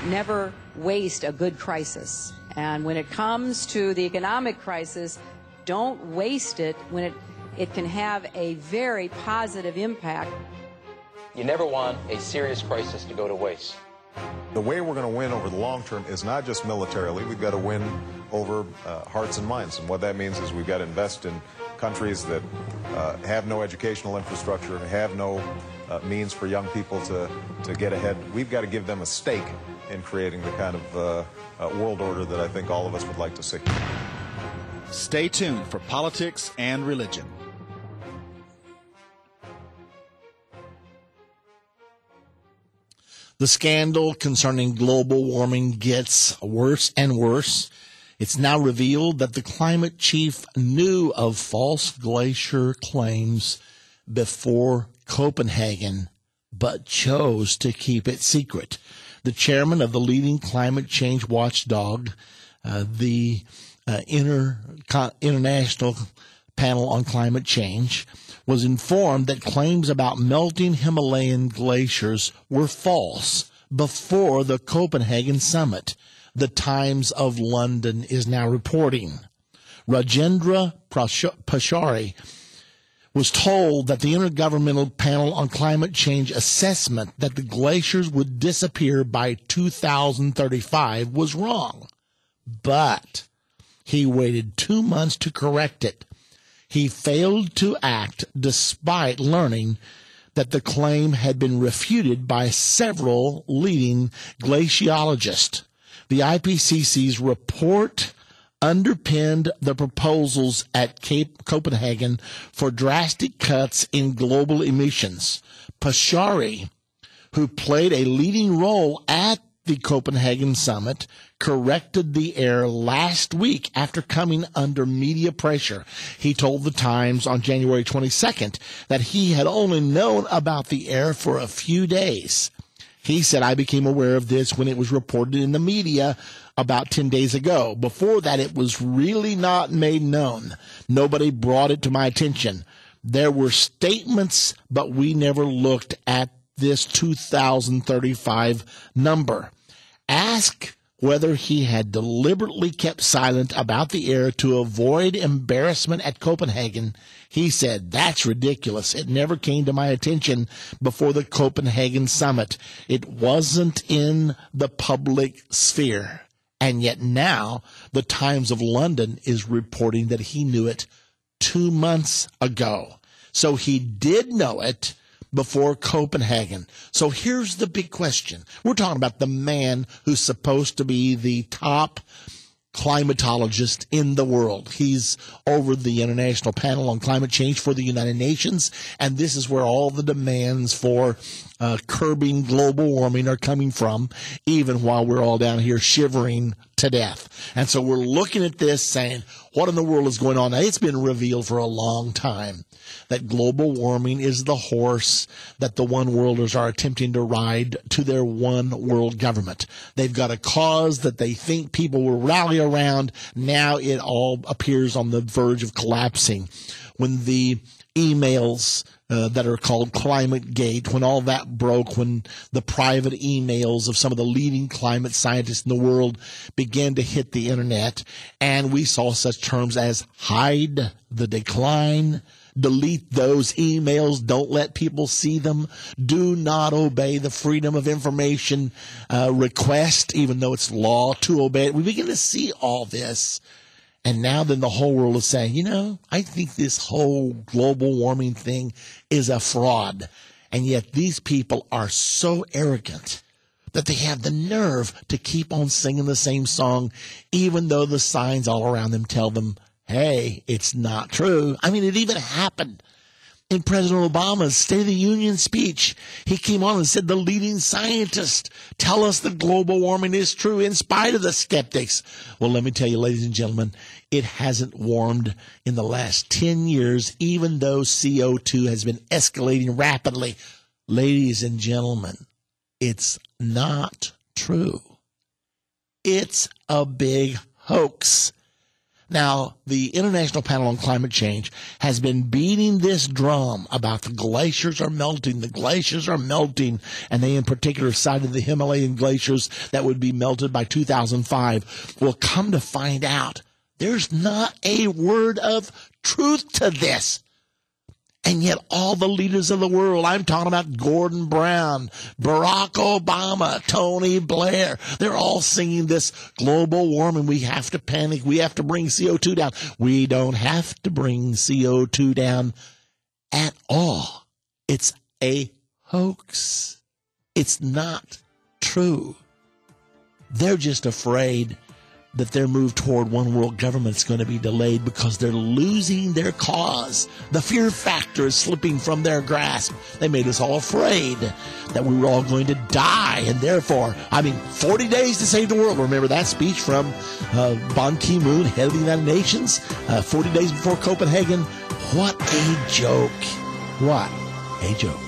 Never waste a good crisis. And when it comes to the economic crisis, don't waste it when it can have a very positive impact. You never want a serious crisis to go to waste. The way we're going to win over the long term is not just militarily. We've got to win over hearts and minds. And what that means is we've got to invest in countries that have no educational infrastructure, have no means for young people to get ahead. We've got to give them a stake in creating the kind of world order that I think all of us would like to see. Stay tuned for politics and religion. The scandal concerning global warming gets worse and worse. It's now revealed that the climate chief knew of false glacier claims before Copenhagen, but chose to keep it secret. The chairman of the leading climate change watchdog, the International Panel on Climate Change, was informed that claims about melting Himalayan glaciers were false before the Copenhagen summit. The Times of London is now reporting. Rajendra Pachauri was told that the Intergovernmental Panel on Climate Change assessment that the glaciers would disappear by 2035 was wrong. But he waited 2 months to correct it. He failed to act despite learning that the claim had been refuted by several leading glaciologists. The IPCC's report underpinned the proposals at Copenhagen for drastic cuts in global emissions. Pachauri, who played a leading role at the Copenhagen summit, corrected the error last week after coming under media pressure. He told the Times on January 22nd that he had only known about the error for a few days. He said, I became aware of this when it was reported in the media about 10 days ago. Before that, it was really not made known. Nobody brought it to my attention. There were statements, but we never looked at this 2035 number. Ask whether he had deliberately kept silent about the error to avoid embarrassment at Copenhagen. He said, that's ridiculous. It never came to my attention before the Copenhagen summit. It wasn't in the public sphere. And yet now the Times of London is reporting that he knew it 2 months ago. So he did know it before Copenhagen. So here's the big question. We're talking about the man who's supposed to be the top climatologist in the world. He's over the International Panel on Climate Change for the United Nations, and this is where all the demands for curbing global warming are coming from, even while we're all down here shivering to death. And so we're looking at this saying, what in the world is going on? Now, it's been revealed for a long time that global warming is the horse that the one-worlders are attempting to ride to their one-world government. They've got a cause that they think people will rally around. Now it all appears on the verge of collapsing. When the emails that are called ClimateGate, when all that broke, when the private emails of some of the leading climate scientists in the world began to hit the internet, and we saw such terms as hide the decline, delete those emails, don't let people see them, do not obey the Freedom of Information request, even though it's law to obey it. We begin to see all this. And now then the whole world is saying, you know, I think this whole global warming thing is a fraud. And yet these people are so arrogant that they have the nerve to keep on singing the same song, even though the signs all around them tell them, hey, it's not true. I mean, it even happened in President Obama's State of the Union speech. He came on and said, the leading scientists tell us that global warming is true in spite of the skeptics. Well, let me tell you, ladies and gentlemen, it hasn't warmed in the last 10 years, even though CO2 has been escalating rapidly. Ladies and gentlemen, it's not true. It's a big hoax. Now, the International Panel on Climate Change has been beating this drum about the glaciers are melting, and they in particular cited the Himalayan glaciers that would be melted by 2005. Well, come to find out, there's not a word of truth to this. And yet all the leaders of the world, I'm talking about Gordon Brown, Barack Obama, Tony Blair, they're all singing this global warming. We have to panic. We have to bring CO2 down. We don't have to bring CO2 down at all. It's a hoax. It's not true. They're just afraid that their move toward one world government is going to be delayed because they're losing their cause. The fear factor is slipping from their grasp. They made us all afraid that we were all going to die, and therefore, 40 days to save the world. Remember that speech from Ban Ki-moon, head of the United Nations, 40 days before Copenhagen? What a joke. What a joke.